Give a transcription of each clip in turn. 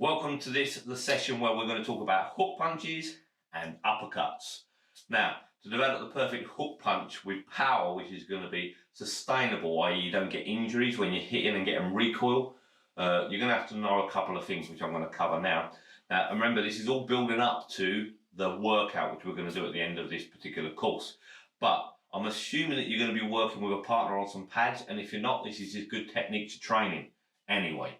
Welcome to the session where we're going to talk about hook punches and uppercuts. Now, to develop the perfect hook punch with power, which is going to be sustainable, i.e. you don't get injuries when you're hitting and getting recoil, you're going to have to know a couple of things which I'm going to cover now. Now, remember, this is all building up to the workout which we're going to do at the end of this particular course. But I'm assuming that you're going to be working with a partner on some pads, and if you're not, this is a good technique to training anyway.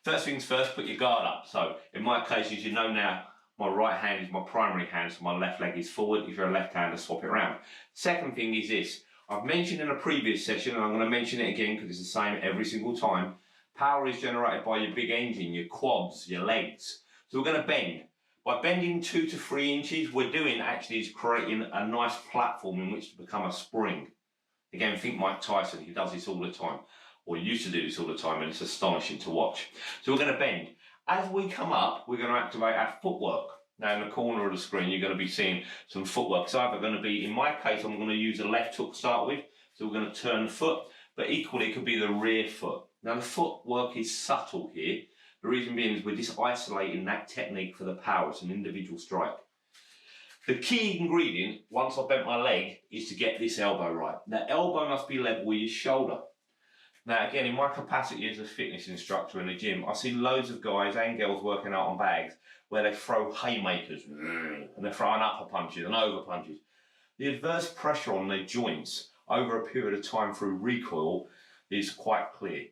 First things first, put your guard up. So in my case, as you know now, my right hand is my primary hand, so my left leg is forward. If you're a left-hander, swap it around. Second thing is this. I've mentioned in a previous session, and I'm going to mention it again because it's the same every single time. Power is generated by your big engine, your quads, your legs. So we're going to bend. By bending 2 to 3 inches, we're doing actually is creating a nice platform in which to become a spring. Again, think Mike Tyson, he does this all the time, or used to do this all the time, and it's astonishing to watch. So we're going to bend. As we come up, we're going to activate our footwork. Now in the corner of the screen, you're going to be seeing some footwork. It's either going to be, in my case, I'm going to use a left hook to start with, so we're going to turn the foot, but equally it could be the rear foot. Now the footwork is subtle here. The reason being is we're just isolating that technique for the power. It's an individual strike. The key ingredient, once I've bent my leg, is to get this elbow right. The elbow must be level with your shoulder. Now again, in my capacity as a fitness instructor in the gym, I see loads of guys and girls working out on bags where they throw haymakers and they're throwing upper punches and over punches. The adverse pressure on their joints over a period of time through recoil is quite clear.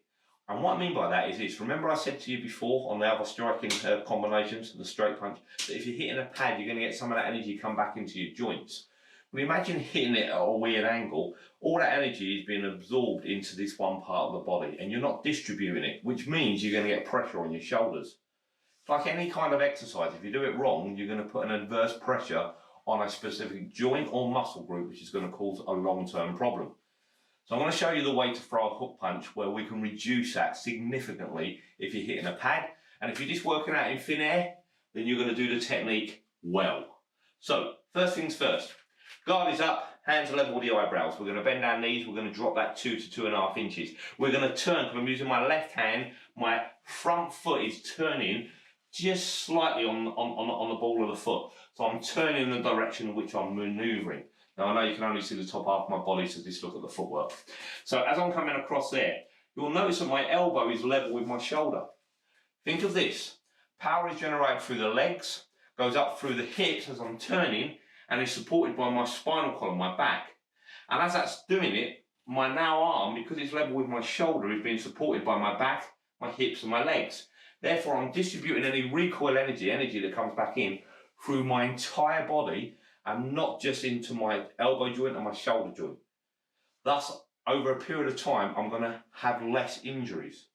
And what I mean by that is this. Remember I said to you before on the other striking combinations, the straight punch, that if you're hitting a pad, you're going to get some of that energy come back into your joints. Well, imagine hitting it at a weird angle. All that energy is being absorbed into this one part of the body, and you're not distributing it, which means you're going to get pressure on your shoulders. It's like any kind of exercise. If you do it wrong, you're going to put an adverse pressure on a specific joint or muscle group, which is going to cause a long-term problem. So I'm going to show you the way to throw a hook punch where we can reduce that significantly if you're hitting a pad. And if you're just working out in thin air, then you're going to do the technique well. So first things first, guard is up, hands are level with the eyebrows. We're going to bend our knees, we're going to drop that 2 to 2.5 inches. We're going to turn, because I'm using my left hand, my front foot is turning just slightly on the ball of the foot. So I'm turning in the direction in which I'm manoeuvring. Now I know you can only see the top half of my body, so just look at the footwork. So as I'm coming across there, you'll notice that my elbow is level with my shoulder. Think of this. Power is generated through the legs, goes up through the hips as I'm turning, and is supported by my spinal column, my back. And as that's doing it, my now arm, because it's level with my shoulder, is being supported by my back, my hips and my legs. Therefore, I'm distributing any recoil energy that comes back in through my entire body and not just into my elbow joint and my shoulder joint. Thus, over a period of time, I'm going to have less injuries.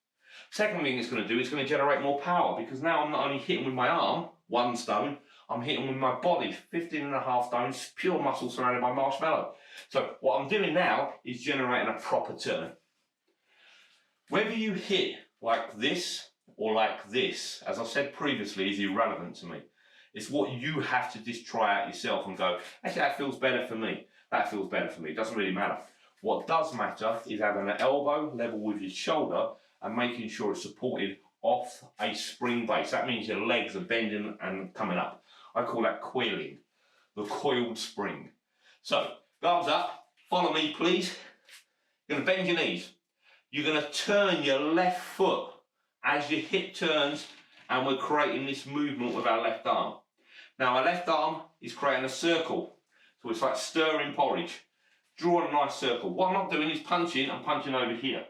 Second thing it's going to do is going to generate more power, because now I'm not only hitting with my arm, 1 stone, I'm hitting with my body, 15.5 stones, pure muscle surrounded by marshmallow. So what I'm doing now is generating a proper turn. Whether you hit like this or like this, as I said previously, is irrelevant to me. It's what you have to just try out yourself and go, actually that feels better for me. That feels better for me. It doesn't really matter. What does matter is having an elbow level with your shoulder and making sure it's supported off a spring base. That means your legs are bending and coming up. I call that coiling, the coiled spring. So, guards up, follow me please. You're going to bend your knees. You're going to turn your left foot as your hip turns, and we're creating this movement with our left arm. Now our left arm is creating a circle, so it's like stirring porridge. Draw a nice circle. What I'm not doing is punching, I'm punching over here.